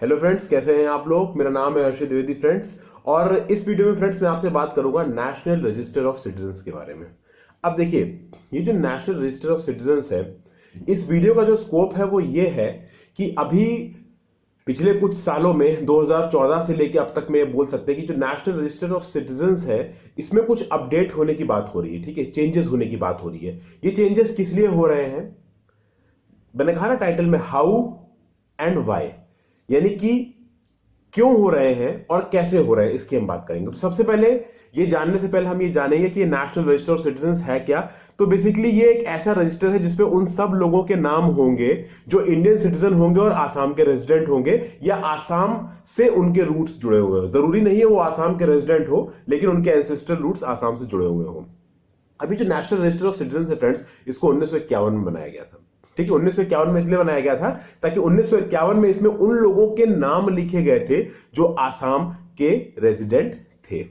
Hello friends, कैसे हैं आप लोग। मेरा नाम है हर्षित द्विवेदी फ्रेंड्स। और इस वीडियो में फ्रेंड्स मैं आपसे बात करूंगा नेशनल रजिस्टर ऑफ सिटीजन्स के बारे में। अब देखिए, ये जो नेशनल रजिस्टर ऑफ सिटीजन्स है, इस वीडियो का जो स्कोप है वो ये है कि अभी पिछले कुछ सालों में 2014 से लेकर अब तक में बोल सकते हैं कि जो नेशनल रजिस्टर ऑफ सिटीजन्स है इसमें कुछ अपडेट होने की बात हो रही है। ठीक है, चेंजेस होने की बात हो रही है। ये चेंजेस किस लिए हो रहे हैं, मैंने कहा ना टाइटल में, हाउ एंड व्हाई, यानी कि क्यों हो रहे हैं और कैसे हो रहे हैं, इसकी हम बात करेंगे। तो सबसे पहले ये जानने से पहले हम ये जानेंगे कि नेशनल रजिस्टर ऑफ सिटीजन्स है क्या। तो बेसिकली ये एक ऐसा रजिस्टर है जिसमें उन सब लोगों के नाम होंगे जो इंडियन सिटीजन होंगे और आसाम के रेजिडेंट होंगे, या आसाम से उनके रूट्स जुड़े हुए हो। जरूरी नहीं है वो आसाम के रेजिडेंट हो, लेकिन उनके एंसेस्ट्रल रूट्स आसाम से जुड़े हुए हो। अभी जो नेशनल रजिस्टर ऑफ सिटीजन्स है फ्रेंड्स, इसको 1951 में बनाया गया था। ठीक है, 1951 में इसलिए बनाया गया था ताकि 1951 में इसमें उन लोगों के नाम लिखे गए थे जो आसाम के रेजिडेंट थे।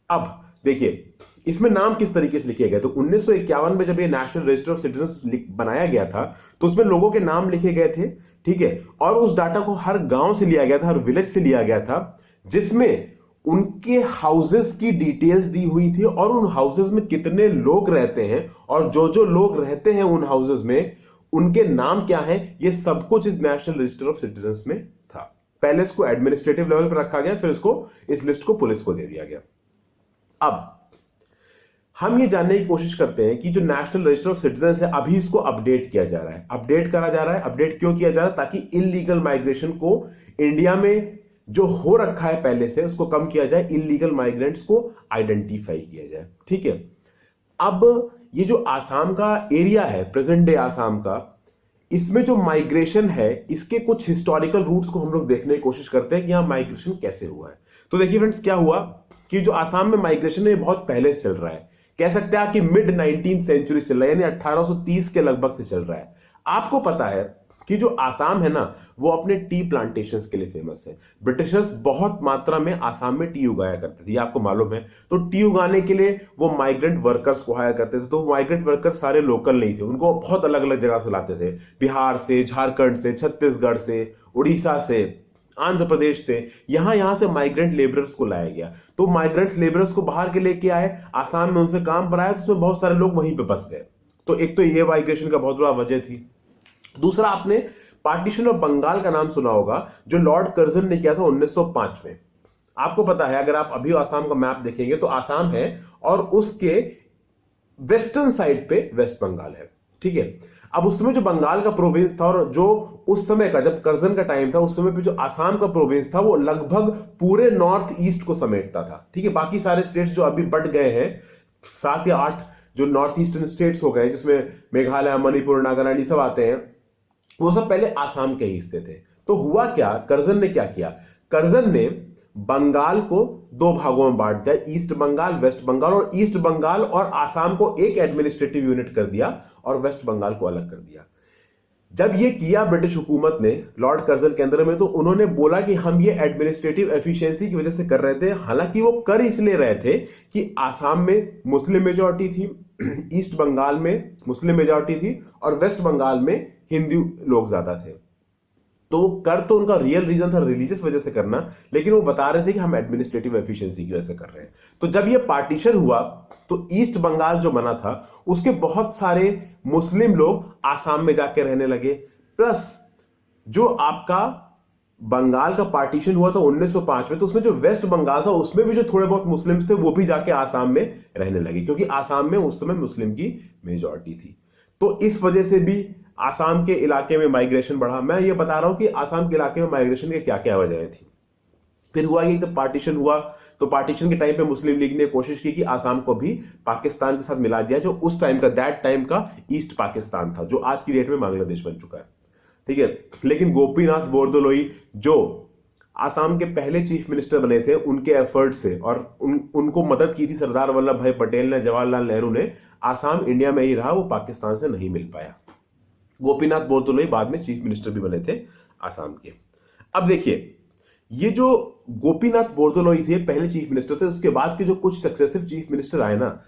अब देखिए इसमें नाम किस तरीके से लिखे गए। तो 1951 में जब ये नेशनल रजिस्टर ऑफ सिटीजन्स बनाया गया था तो उसमें लोगों के नाम लिखे गए थे। ठीक है, और उस डाटा को हर गांव से लिया गया था, हर विलेज से लिया गया था, जिसमें उनके हाउसेस की डिटेल्स दी हुई थी और उन हाउसेस में कितने लोग रहते हैं और जो जो लोग रहते हैं उन हाउसेस में उनके नाम क्या है, ये सब कुछ इस नेशनल रजिस्टर ऑफ सिटीजन्स में था। पहले इसको एडमिनिस्ट्रेटिव लेवल पर रखा गया, फिर इसको इस लिस्ट को पुलिस को दे दिया गया। अब हम ये जानने की कोशिश करते हैं कि जो नेशनल रजिस्टर ऑफ सिटीजन्स है अभी इसको अपडेट किया जा रहा है। अपडेट करा जा रहा है। अपडेट क्यों किया जा रहा है? ताकि इलीगल माइग्रेशन को इंडिया में जो हो रखा है पहले से उसको कम किया जाए, इलीगल माइग्रेंट्स को आइडेंटिफाई किया जाए। ठीक है, अब ये जो आसाम का एरिया है, प्रेजेंट डे आसाम का, इसमें जो माइग्रेशन है इसके कुछ हिस्टोरिकल रूट्स को हम लोग देखने की कोशिश करते हैं कि यहां माइग्रेशन कैसे हुआ है। तो देखिए फ्रेंड्स, क्या हुआ कि जो आसाम में माइग्रेशन है बहुत पहले से चल रहा है। कह सकते हैं कि मिड 19th सेंचुरी चल रहा है, यानी 1830 के लगभग से चल रहा है। आपको पता है कि जो आसाम है ना वो अपने टी प्लांटेशंस के लिए फेमस है। ब्रिटिशर्स बहुत मात्रा में आसाम में टी उगाया करते थे, ये आपको मालूम है। तो टी उगाने के लिए वो माइग्रेंट वर्कर्स को हायर करते थे। तो माइग्रेंट वर्कर्स सारे लोकल नहीं थे, उनको बहुत अलग अलग जगह से लाते थे, बिहार से, झारखंड से, छत्तीसगढ़ से, उड़ीसा से, आंध्र प्रदेश से। यहां से माइग्रेंट लेबरर्स को लाया गया। तो माइग्रेंट लेबरर्स को बाहर के लेके आए, आसाम में उनसे काम कराया, तो उसमें बहुत सारे लोग वहीं पे बस गए। तो एक तो ये माइग्रेशन का बहुत बड़ा वजह थी। दूसरा, आपने पार्टीशन ऑफ बंगाल का नाम सुना होगा जो लॉर्ड कर्जन ने किया था 1905 में। आपको पता है, अगर आप अभी आसाम का मैप देखेंगे तो आसाम है और उसके वेस्टर्न साइड पे वेस्ट बंगाल है। ठीक है, अब उस समय जो बंगाल का प्रोविंस था और जो उस समय का, जब कर्जन का टाइम था, उस समय पे जो आसाम का प्रोविंस था वो लगभग पूरे नॉर्थ ईस्ट को समेटता था। ठीक है, बाकी सारे स्टेट्स जो अभी बढ़ गए हैं, 7 या 8 जो नॉर्थ ईस्टर्न स्टेट्स हो गए, जिसमें मेघालय, मणिपुर, नागालैंड सब आते हैं, वो सब पहले आसाम के हिस्से थे। तो हुआ क्या, कर्जन ने क्या किया, कर्जन ने बंगाल को 2 भागों में बांट दिया, ईस्ट बंगाल, वेस्ट बंगाल। और ईस्ट बंगाल और आसाम को एक एडमिनिस्ट्रेटिव यूनिट कर दिया और वेस्ट बंगाल को अलग कर दिया। जब ये किया ब्रिटिश हुकूमत ने लॉर्ड कर्जन के अंदर में, तो उन्होंने बोला कि हम ये एडमिनिस्ट्रेटिव एफिशिएंसी की वजह से कर रहे थे। हालांकि वो कर इसलिए रहे थे कि आसाम में मुस्लिम मेजॉरिटी थी, ईस्ट बंगाल में मुस्लिम मेजॉरिटी थी और वेस्ट बंगाल में हिंदू लोग ज्यादा थे। तो कर तो उनका रियल रीजन था रिलीजियस वजह से करना, लेकिन वो बता रहे थे कि हम एडमिनिस्ट्रेटिव एफिशिएंसी की वजह से कर रहे हैं। तो जब ये पार्टीशन हुआ तो ईस्ट बंगाल जो बना था उसके बहुत सारे मुस्लिम लोग आसाम में जाके रहने लगे। प्लस जो आपका बंगाल का पार्टीशन हुआ था 1905 में, तो उसमें जो वेस्ट बंगाल था उसमें भी जो थोड़े बहुत मुस्लिम्स थे वो भी जाके आसाम में रहने लगे, क्योंकि आसाम में उस समय मुस्लिम की मेजॉरिटी थी। तो इस वजह से भी आसाम के इलाके में माइग्रेशन बढ़ा। मैं ये बता रहा हूं कि आसाम के इलाके में माइग्रेशन के क्या क्या वजह थी। फिर हुआ कि जब पार्टीशन हुआ तो पार्टीशन के टाइम पे मुस्लिम लीग ने कोशिश की कि आसाम को भी पाकिस्तान के साथ मिला दिया, जो उस टाइम का, दैट टाइम का ईस्ट पाकिस्तान था, जो आज की डेट में बांग्लादेश बन चुका है। ठीक है, लेकिन गोपीनाथ बोरदोलोई जो आसाम के पहले चीफ मिनिस्टर बने थे, उनके एफर्ट से और उनको मदद की थी सरदार वल्लभ भाई पटेल ने, जवाहरलाल नेहरू ने, आसाम इंडिया में ही रहा, वो पाकिस्तान से नहीं मिल पाया। गोपीनाथ बोरदोलोई बाद में चीफ मिनिस्टर भी बने थे आसाम के। अब देखिए, ये जो गोपीनाथ बोरदोलोई थे पहले चीफ मिनिस्टर थे, उसके बाद के जो कुछ सक्सेसिव चीफ मिनिस्टर आए ना,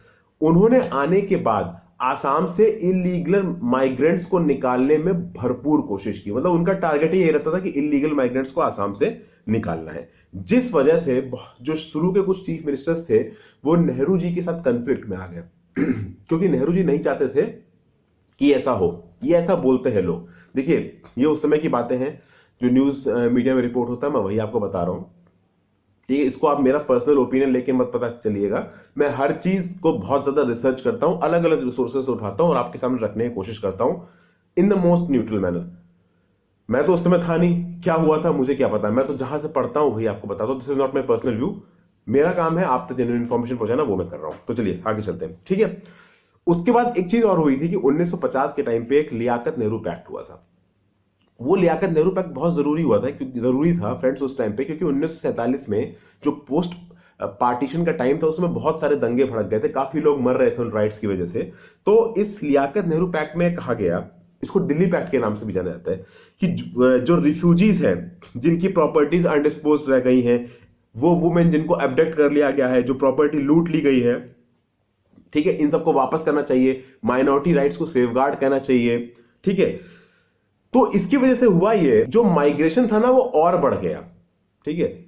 उन्होंने आने के बाद आसाम से इलीगल माइग्रेंट्स को निकालने में भरपूर कोशिश की। मतलब उनका टारगेट ये रहता था कि इलीगल माइग्रेंट्स को आसाम से निकालना है, जिस वजह से जो शुरू के कुछ चीफ मिनिस्टर्स थे वो नेहरू जी के साथ कंफ्लिक्ट में आ गए क्योंकि नेहरू जी नहीं चाहते थे कि ऐसा हो। ये ऐसा बोलते हैं लोग। देखिए, ये उस समय की बातें हैं, जो न्यूज मीडिया में रिपोर्ट होता है मैं वही आपको बता रहा हूं। ठीक है, इसको आप मेरा पर्सनल ओपिनियन लेके मत पता चलिएगा। मैं हर चीज को बहुत ज्यादा रिसर्च करता हूं, अलग अलग रिसोर्सेस उठाता हूं और आपके सामने रखने की कोशिश करता हूं in the most neutral manner. मैं तो उस समय था नहीं, क्या हुआ था मुझे क्या पता, मैं तो जहां से पढ़ता हूं वही आपको बताता हूं। This is not my personal view, मेरा काम है आप तक जेन्युइन इन्फॉर्मेशन पहुंचाना, वो मैं कर रहा हूं। तो चलिए आगे चलते हैं। ठीक है, उसके बाद एक चीज और हुई थी कि 1950 के टाइम पे एक लियाकत नेहरू पैक्ट हुआ था। वो लियाकत नेहरू पैक्ट बहुत जरूरी हुआ था, क्योंकि जरूरी था फ्रेंड्स उस टाइम पे, क्योंकि 1947 में जो पोस्ट पार्टीशन का टाइम था उसमें बहुत सारे दंगे भड़क गए थे, काफी लोग मर रहे थे उन राइट्स की वजह से। तो इस लियाकत नेहरू पैक्ट में कहा गया, इसको दिल्ली पैक्ट के नाम से भी जाना जाता है, कि जो रिफ्यूजीज हैं जिनकी प्रॉपर्टीज अनडिस्पोज्ड रह गई हैं, वो वुमेन जिनको एब्डक्ट कर लिया गया है, जो प्रॉपर्टी लूट ली गई है, ठीक है, इन सबको वापस करना चाहिए, माइनॉरिटी राइट्स को सेफगार्ड करना चाहिए। ठीक है, तो इसकी वजह से हुआ ये, जो माइग्रेशन था ना वो और बढ़ गया। ठीक है,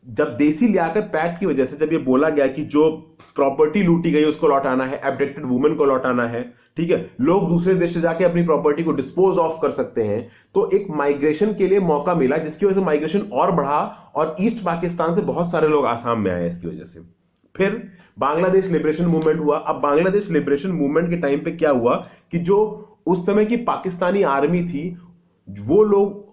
जब देसी लियाकत पैक्ट की वजह से जब ये बोला गया कि जो प्रॉपर्टी लूटी गई उसको लौटाना है, एब्डक्टेड वुमेन को लौटाना है, ठीक है, लोग दूसरे देश से जाके अपनी प्रॉपर्टी को डिस्पोज ऑफ कर सकते हैं, तो एक माइग्रेशन के लिए मौका मिला, जिसकी वजह से माइग्रेशन और बढ़ा और ईस्ट पाकिस्तान से बहुत सारे लोग आसाम में आए इसकी वजह से। फिर बांग्लादेश लिबरेशन मूवमेंट हुआ। अब बांग्लादेश लिबरेशन मूवमेंट के टाइम पे क्या हुआ कि जो उस समय की पाकिस्तानी आर्मी थी, वो लोग,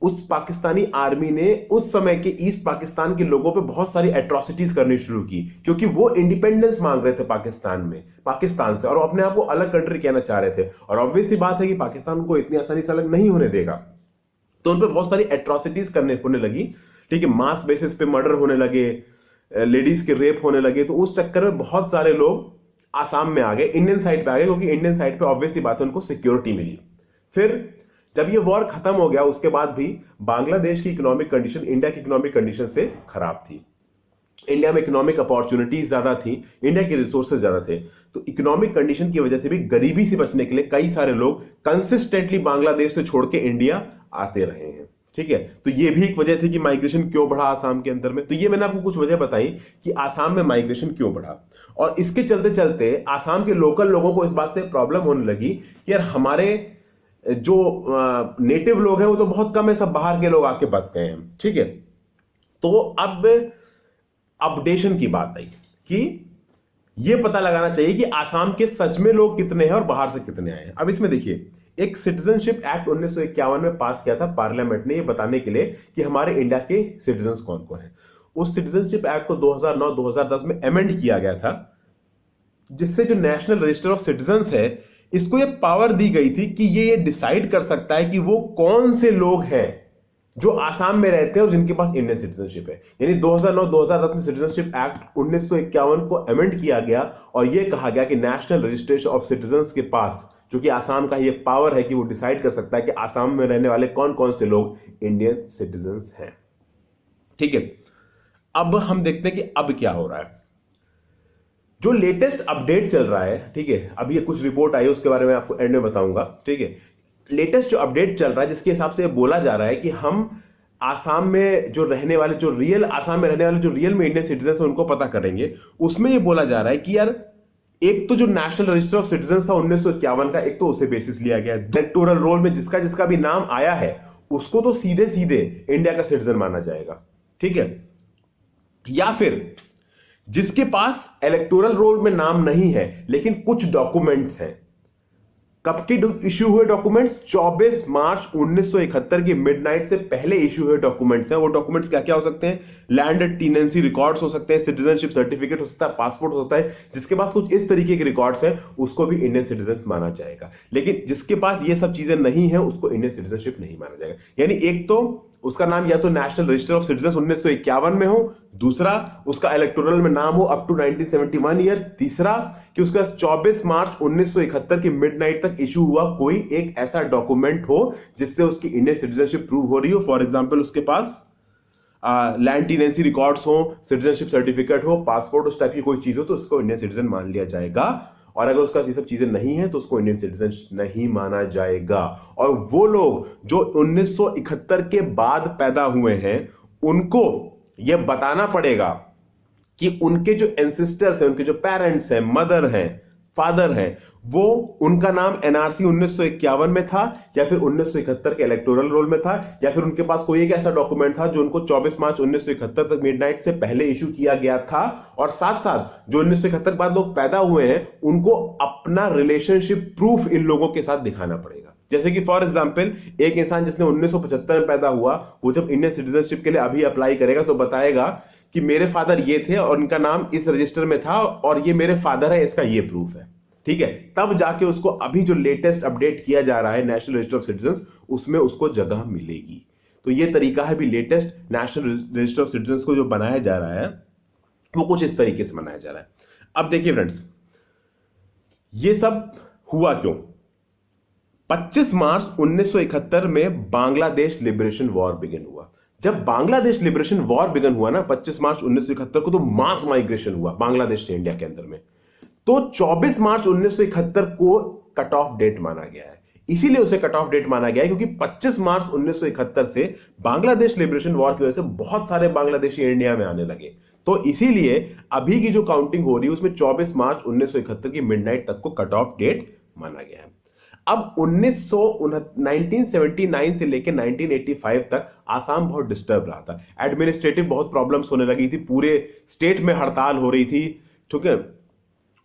उस पाकिस्तानी आर्मी ने उस समय के ईस्ट पाकिस्तान के लोगों पे बहुत सारी एट्रोसिटीज करनी शुरू की, क्योंकि वो इंडिपेंडेंस मांग रहे थे पाकिस्तान से, और अपने आप को अलग कंट्री कहना चाह रहे थे। और ऑब्वियस सी बात है कि पाकिस्तान को इतनी आसानी से अलग नहीं होने देगा, तो उन पर बहुत सारी एट्रोसिटीज करने होने लगी। ठीक है, मास बेसिस पे मर्डर होने लगे, लेडीज के रेप होने लगे। तो उस चक्कर में बहुत सारे लोग आसाम में आ गए, इंडियन साइड पे आ गए, क्योंकि इंडियन साइड पे ऑब्वियस सी बात है उनको सिक्योरिटी मिली। फिर जब ये वॉर खत्म हो गया, उसके बाद भी बांग्लादेश की इकोनॉमिक कंडीशन इंडिया की इकोनॉमिक कंडीशन से खराब थी। इंडिया में इकोनॉमिक अपॉर्चुनिटीज ज्यादा थी, इंडिया के रिसोर्सेज ज्यादा थे, तो इकोनॉमिक कंडीशन की वजह से भी गरीबी से बचने के लिए कई सारे लोग कंसिस्टेंटली बांग्लादेश से छोड़ के इंडिया आते रहे हैं। ठीक है, तो ये भी एक वजह थी कि माइग्रेशन क्यों बढ़ा आसाम के अंदर में। तो ये मैंने आपको कुछ वजह बताई कि आसाम में माइग्रेशन क्यों बढ़ा, और इसके चलते चलते आसाम के लोकल लोगों को इस बात से प्रॉब्लम होने लगी कि यार हमारे जो नेटिव लोग हैं वो तो बहुत कम है, सब बाहर के लोग आके बस गए हैं। ठीक है, तो अब अपडेशन की बात आई कि ये पता लगाना चाहिए कि आसाम के सच में लोग कितने हैं और बाहर से कितने आए हैं। अब इसमें देखिए, एक सिटीजनशिप एक्ट 1951 में पास किया था पार्लियामेंट ने, ये बताने के लिए कि हमारे इंडिया के सिटीजन कौन कौन है। उस सिटीजनशिप एक्ट को 2009-2010 में अमेंड किया गया था, जिससे जो नेशनल रजिस्टर ऑफ सिटीजंस है, इसको ये पावर दी गई थी कि ये डिसाइड कर सकता है कि वो कौन से लोग हैं जो आसाम में रहते हैं और जिनके पास इंडियन सिटीजनशिप है। यानी 2009-2010 में सिटीजनशिप एक्ट 1951 को अमेंड किया गया और यह कहा गया कि नेशनल रजिस्ट्रेशन ऑफ सिटीजंस के पास, जो कि आसाम का ये पावर है कि वो डिसाइड कर सकता है कि आसाम में रहने वाले कौन कौन से लोग इंडियन सिटीजंस हैं। ठीक है, अब हम देखते हैं कि अब क्या हो रहा है। जो लेटेस्ट अपडेट चल रहा है, ठीक है, अभी ये कुछ रिपोर्ट आई है उसके बारे में आपको एंड में बताऊंगा। ठीक है, लेटेस्ट जो अपडेट चल रहा है जिसके हिसाब से बोला जा रहा है कि हम आसाम में जो रहने वाले, जो रियल आसाम में रहने वाले जो रियल में इंडियन सिटीजन है उनको पता करेंगे। उसमें ये बोला जा रहा है कि यार एक तो जो नेशनल रजिस्टर ऑफ सिटीजन था 1951 का, एक तो उसे बेसिस लिया गया। इलेक्टोरल रोल में जिसका जिसका भी नाम आया है उसको तो सीधे सीधे इंडिया का सिटीजन माना जाएगा। ठीक है, या फिर जिसके पास इलेक्टोरल रोल में नाम नहीं है लेकिन कुछ डॉक्यूमेंट्स हैं। कब के इश्यू हुए डॉक्यूमेंट्स? 24 मार्च 1971 की मिडनाइट से पहले इश्यू हुए डॉक्यूमेंट्स हैं। वो डॉक्यूमेंट्स क्या क्या हो सकते हैं? लैंड टेनेंसी रिकॉर्ड्स हो सकते हैं, सिटीजनशिप सर्टिफिकेट हो सकता है, पासपोर्ट हो सकता है। जिसके पास कुछ इस तरीके के रिकॉर्ड्स हैं उसको भी इंडियन सिटीजन माना जाएगा, लेकिन जिसके पास ये सब चीजें नहीं है उसको इंडियन सिटीजनशिप नहीं माना जाएगा। यानी एक तो उसका नाम या तो नेशनल रजिस्टर ऑफ सिटीजन 1951 में हो, दूसरा उसका इलेक्टोरल में नाम हो अप टू 1971 ईयर, तीसरा कि उसका 24 मार्च 1971 की मिडनाइट तक इशू हुआ कोई एक ऐसा डॉक्यूमेंट हो जिससे उसकी इंडियन सिटीजनशिप प्रूव हो रही हो। फॉर एग्जांपल उसके पास लैंड टेनेंसी रिकॉर्ड्स हो, सिटीजनशिप सर्टिफिकेट हो, पासपोर्ट, उस टाइप की कोई चीज हो तो उसको इंडियन सिटीजन मान लिया जाएगा। और अगर उसका ये सब चीजें नहीं है तो उसको इंडियन सिटीजन नहीं माना जाएगा। और वो लोग जो 1971 के बाद पैदा हुए हैं उनको यह बताना पड़ेगा कि उनके जो एंसेस्टर्स हैं, उनके जो पेरेंट्स हैं, मदर हैं, फादर हैं, वो उनका नाम एनआरसी 1951 में था या फिर 1971 के इलेक्टोरल रोल में था, या फिर उनके पास कोई एक ऐसा डॉक्यूमेंट था जो उनको 24 मार्च 1971 तक मिडनाइट से पहले इशू किया गया था। और साथ साथ जो 1971 के बाद लोग पैदा हुए हैं उनको अपना रिलेशनशिप प्रूफ इन लोगों के साथ दिखाना पड़ेगा। जैसे कि फॉर एग्जांपल एक इंसान जिसने 1975 में पैदा हुआ, वो जब इंडियन सिटीजनशिप के लिए अभी अप्लाई करेगा तो बताएगा कि मेरे फादर ये थे और उनका नाम इस रजिस्टर में था और ये मेरे फादर है, इसका ये प्रूफ है, ठीक है। तब जाके उसको अभी जो लेटेस्ट अपडेट किया जा रहा है नेशनल रजिस्टर ऑफ सिटीजंस, उसमें उसको जगह मिलेगी। तो ये तरीका है भी latest national register of citizens को जो बनाया जा रहा है वो कुछ इस तरीके से बनाया जा रहा है। अब देखिए फ्रेंड्स, ये सब हुआ क्यों? 25 मार्च 1971 में बांग्लादेश लिबरेशन वॉर बिगिन हुआ। जब बांग्लादेश लिबरेशन वॉर बिगन हुआ ना 25 मार्च 1971 को, तो मास माइग्रेशन हुआ बांग्लादेश से इंडिया के अंदर में। तो 24 मार्च 1971 को कट ऑफ डेट माना गया है। इसीलिए उसे कट ऑफ डेट माना गया है क्योंकि 25 मार्च 1971 से बांग्लादेश लिबरेशन वॉर की वजह से बहुत सारे बांग्लादेशी इंडिया में आने लगे। तो इसीलिए अभी की जो काउंटिंग हो रही है उसमें 24 मार्च 1971 की मिडनाइट तक को कट ऑफ डेट माना गया है। अब 1979 से लेकर 1985 तक आसाम बहुत डिस्टर्ब रहा था। एडमिनिस्ट्रेटिव बहुत प्रॉब्लम्स होने लगी थी, पूरे स्टेट में हड़ताल हो रही थी, ठीक है,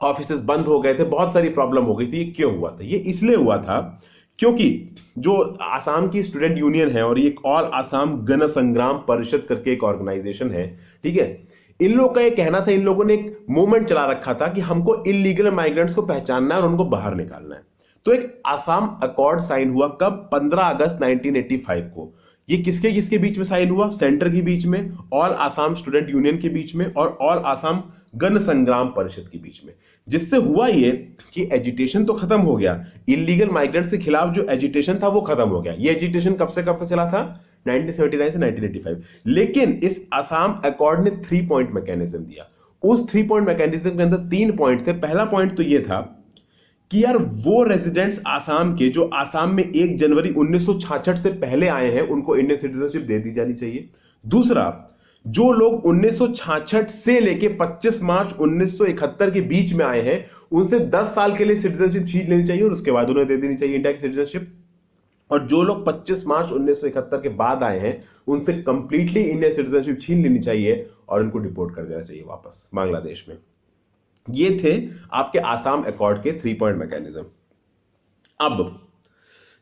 ऑफिसेस बंद हो गए थे, बहुत सारी प्रॉब्लम हो गई थी। क्यों हुआ था? ये इसलिए हुआ था क्योंकि जो आसाम की स्टूडेंट यूनियन है और एक और आसाम गण संग्राम परिषद करके एक ऑर्गेनाइजेशन है, ठीक है, इन लोगों का ये कहना था, इन लोगों ने एक मूवमेंट चला रखा था कि हमको इलीगल माइग्रेंट्स को पहचानना है और उनको बाहर निकालना है। तो एक आसाम अकॉर्ड साइन हुआ कब? 15 अगस्त 1985 को। ये किसके किसके बीच में साइन हुआ? सेंटर के बीच में, ऑल आसाम स्टूडेंट यूनियन के बीच में और ऑल आसाम गण संग्राम परिषद के बीच में। जिससे हुआ ये कि एजिटेशन तो खत्म हो गया, इलीगल माइग्रेंट्स के खिलाफ जो एजिटेशन था वो खत्म हो गया। ये एजिटेशन कब से कब तक चला था? 1979 से 1985। लेकिन इस आसाम अकॉर्ड ने 3 पॉइंट मैकेनिज्म दिया। उस 3 पॉइंट मैकेनिज्म के अंदर 3 पॉइंट थे। पहला पॉइंट तो ये था कि यार वो रेजिडेंट्स आसाम के जो आसाम में 1 जनवरी 1966 से पहले आए हैं उनको इंडियन सिटीजनशिप दे दी जानी चाहिए। दूसरा, जो लोग 1966 से लेके 25 मार्च 1971 के बीच में आए हैं उनसे 10 साल के लिए सिटीजनशिप छीन लेनी चाहिए और उसके बाद उन्हें दे देनी चाहिए इंडिया की सिटीजनशिप। और जो लोग 25 मार्च 1971 के बाद आए हैं उनसे कंप्लीटली इंडियन सिटीजनशिप छीन लेनी चाहिए और उनको डिपोर्ट कर देना चाहिए वापस बांग्लादेश में। ये थे आपके आसाम अकॉर्ड के 3 पॉइंट मैकेनिज्म। अब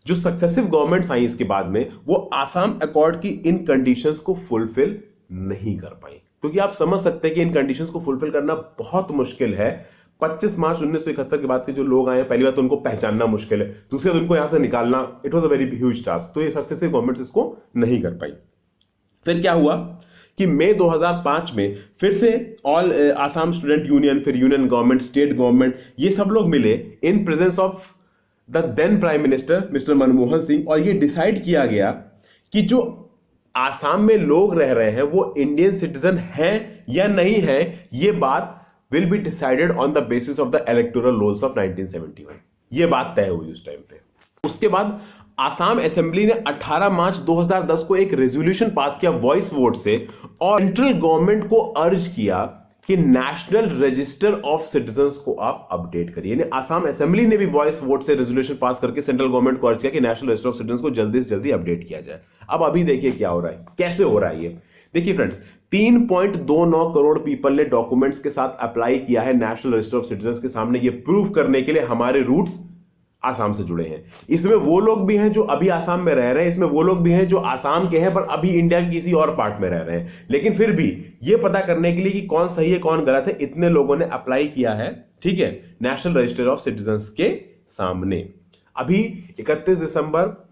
जो सक्सेसिव गवर्नमेंट्स आई इसके बाद में वो आसाम अकॉर्ड की इन कंडीशंस को फुलफिल नहीं कर पाई, क्योंकि आप समझ सकते हैं कि इन कंडीशंस को फुलफिल करना बहुत मुश्किल है। 25 मार्च 1971 के बाद के जो लोग आए, पहली बात तो उनको पहचानना मुश्किल है, दूसरी बात उनको यहां से निकालना, it was a very huge task. तो ये सक्सेसिव गवर्नमेंट्स इसको नहीं कर पाई। फिर क्या हुआ कि मई 2005 में फिर से ऑल आसाम स्टूडेंट यूनियन, फिर यूनियन गवर्नमेंट, स्टेट गवर्नमेंट, ये सब लोग मिले in presence of the then prime minister mister Manmohan Singh, और ये डिसाइड किया गया कि जो आसाम में लोग रह रहे हैं वो इंडियन सिटीजन हैं या नहीं है, ये बात will be decided on the basis of the electoral rules of 1971। ये बात तय हुई उस टाइम पे। उसके बाद आसाम असेंबली ने 18 मार्च 2010 को एक रेजोल्यूशन पास किया वॉइस वोट से और सेंट्रल गवर्नमेंट को अर्ज किया कि नेशनल रजिस्टर ऑफ सिटीजंस को आप अपडेट करिए। यानी आसाम असेंबली ने भी वॉइस वोट से रेजोल्यूशन पास करके सेंट्रल गवर्नमेंट को अर्ज किया कि नेशनल रजिस्टर ऑफ सिटीजंस को जल्दी से जल्दी अपडेट किया जाए। अब अभी देखिए क्या हो रहा है, कैसे हो रहा है ये। देखिए फ्रेंड्स, 3.29 करोड़ पीपल ने डॉक्यूमेंट्स के साथ अप्लाई किया है नेशनल रजिस्टर ऑफ सिटीजंस के सामने, ये प्रूव करने के लिए हमारे रूट्स आसाम से जुड़े हैं। इसमें वो लोग भी हैं जो अभी आसाम में रह रहे हैं, इसमें वो लोग भी हैं जो आसाम के हैं पर अभी इंडिया के किसी और पार्ट में रह रहे हैं। लेकिन फिर भी ये पता करने के लिए कि कौन सही है कौन गलत है, इतने लोगों ने अप्लाई किया है, ठीक है, नेशनल रजिस्टर ऑफ सिटीजंस के सामने। अभी 31 दिसंबर,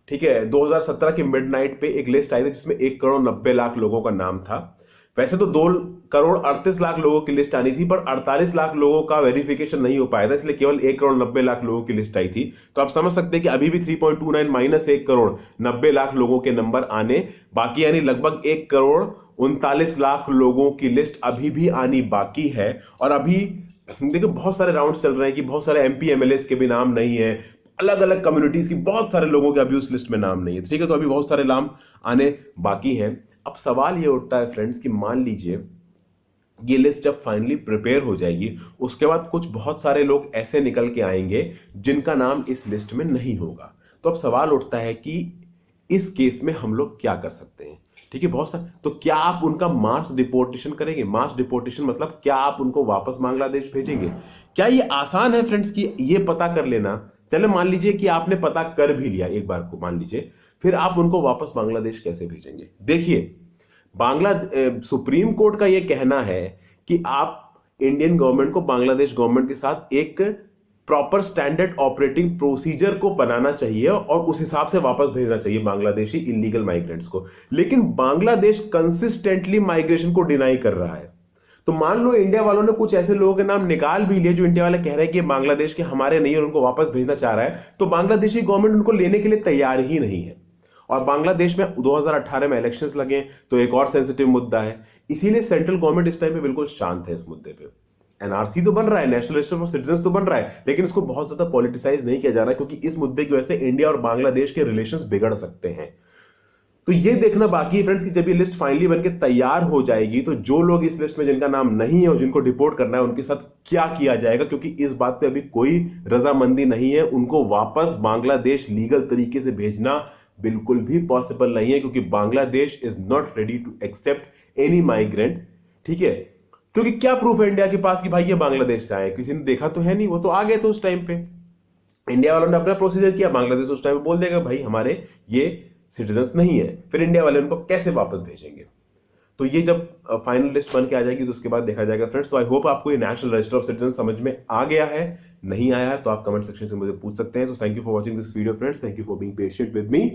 ठीक है, 2017 की मिडनाइट पे एक लिस्ट आई थी जिसमें 1 करोड़ 90 लाख लोगों का नाम था। वैसे तो 2 करोड़ 38 लाख लोगों की लिस्ट आनी थी, पर 48 लाख लोगों का वेरिफिकेशन नहीं हो पाया था, इसलिए केवल 1 करोड़ 90 लाख लोगों की लिस्ट आई थी। तो आप समझ सकते हैं कि अभी भी 3.29 माइनस 1 करोड़ 90 लाख लोगों के नंबर आने बाकी, यानी लगभग 1 करोड़ 39 लाख लोगों की लिस्ट अभी भी आनी बाकी है। और अभी देखिए बहुत सारे राउंड्स चल रहे हैं कि बहुत सारे एमपी एमएलए के भी नाम नहीं है, अलग अलग कम्युनिटीज की बहुत सारे लोगों के अभी उस लिस्ट में नाम नहीं है, ठीक है। तो अभी बहुत सारे नाम आने बाकी हैं। अब सवाल ये उठता है फ्रेंड्स कि मान लीजिए ये लिस्ट जब फाइनली प्रिपेयर हो जाएगी, उसके बाद कुछ बहुत सारे लोग ऐसे निकल के आएंगे जिनका नाम इस लिस्ट में नहीं होगा। तो अब सवाल उठता है कि इस केस में हम लोग क्या कर सकते हैं, ठीक है। बहुत सारे, तो क्या आप उनका मास डिपोर्टेशन करेंगे? मास डिपोर्टेशन मतलब क्या आप उनको वापस बांग्लादेश भेजेंगे? क्या ये आसान है फ्रेंड्स कि ये पता कर लेना? चलो मान लीजिए कि आपने पता कर भी लिया एक बार को, मान लीजिए, फिर आप उनको वापस बांग्लादेश कैसे भेजेंगे? देखिए, सुप्रीम कोर्ट का यह कहना है कि आप इंडियन गवर्नमेंट को बांग्लादेश गवर्नमेंट के साथ एक प्रॉपर स्टैंडर्ड ऑपरेटिंग प्रोसीजर को बनाना चाहिए और उस हिसाब से वापस भेजना चाहिए बांग्लादेशी इलीगल माइग्रेंट्स को। लेकिन बांग्लादेश कंसिस्टेंटली माइग्रेशन को डिनाई कर रहा है। तो मान लो इंडिया वालों ने कुछ ऐसे लोगों के नाम निकाल भी लिए जो इंडिया वाले कह रहे हैं कि बांग्लादेश के हमारे नहीं और उनको वापस भेजना चाह रहा है, तो बांग्लादेशी गवर्नमेंट उनको लेने के लिए तैयार ही नहीं है। और बांग्लादेश में 2018 में इलेक्शंस लगे, तो एक और सेंसिटिव मुद्दा है। इसीलिए सेंट्रल गवर्नमेंट इस टाइम पे बिल्कुल शांत है इस मुद्दे पे। एनआरसी तो बन रहा है, नेशनल रजिस्टर ऑफ सिटीजन तो बन रहा है, लेकिन इसको बहुत ज्यादा पॉलिटिसाइज नहीं किया जा रहा है, क्योंकि इस मुद्दे की वजह से इंडिया और बांग्लादेश के रिलेशंस बिगड़ सकते हैं। तो ये देखना बाकी है फ्रेंड्स कि जब ये लिस्ट फाइनली बनके तैयार हो जाएगी, तो जो लोग इस लिस्ट में जिनका नाम नहीं है और जिनको डिपोर्ट करना है, उनके साथ क्या किया जाएगा, क्योंकि इस बात पे अभी कोई रजामंदी नहीं है। उनको वापस बांग्लादेश लीगल तरीके से भेजना बिल्कुल भी पॉसिबल नहीं है, क्योंकि Bangladesh is not ready to accept any migrant, ठीक है। क्योंकि क्या प्रूफ है इंडिया के पास कि भाई ये बांग्लादेश से आए? किसी ने देखा तो है नहीं, वो तो आ गए थे उस टाइम पे। इंडिया वालों ने अपना प्रोसीजर किया, बांग्लादेश उस टाइम पे बोल देगा भाई हमारे ये सिटीजन्स नहीं है, फिर इंडिया वाले उनको कैसे वापस भेजेंगे? तो ये जब फाइनल लिस्ट बन के आ जाएगी तो उसके बाद देखा जाएगा फ्रेंड्स। तो आई होप आपको ये नेशनल रजिस्टर ऑफ सिटीजन समझ में आ गया है। नहीं आया है तो आप कमेंट सेक्शन से मुझे पूछ सकते हैं। So thank you for watching this video friends, thank you for being patient with me.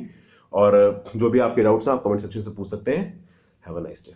और जो भी आपके डाउट्स हैं आप कमेंट सेक्शन से पूछ सकते हैं। Have a nice day.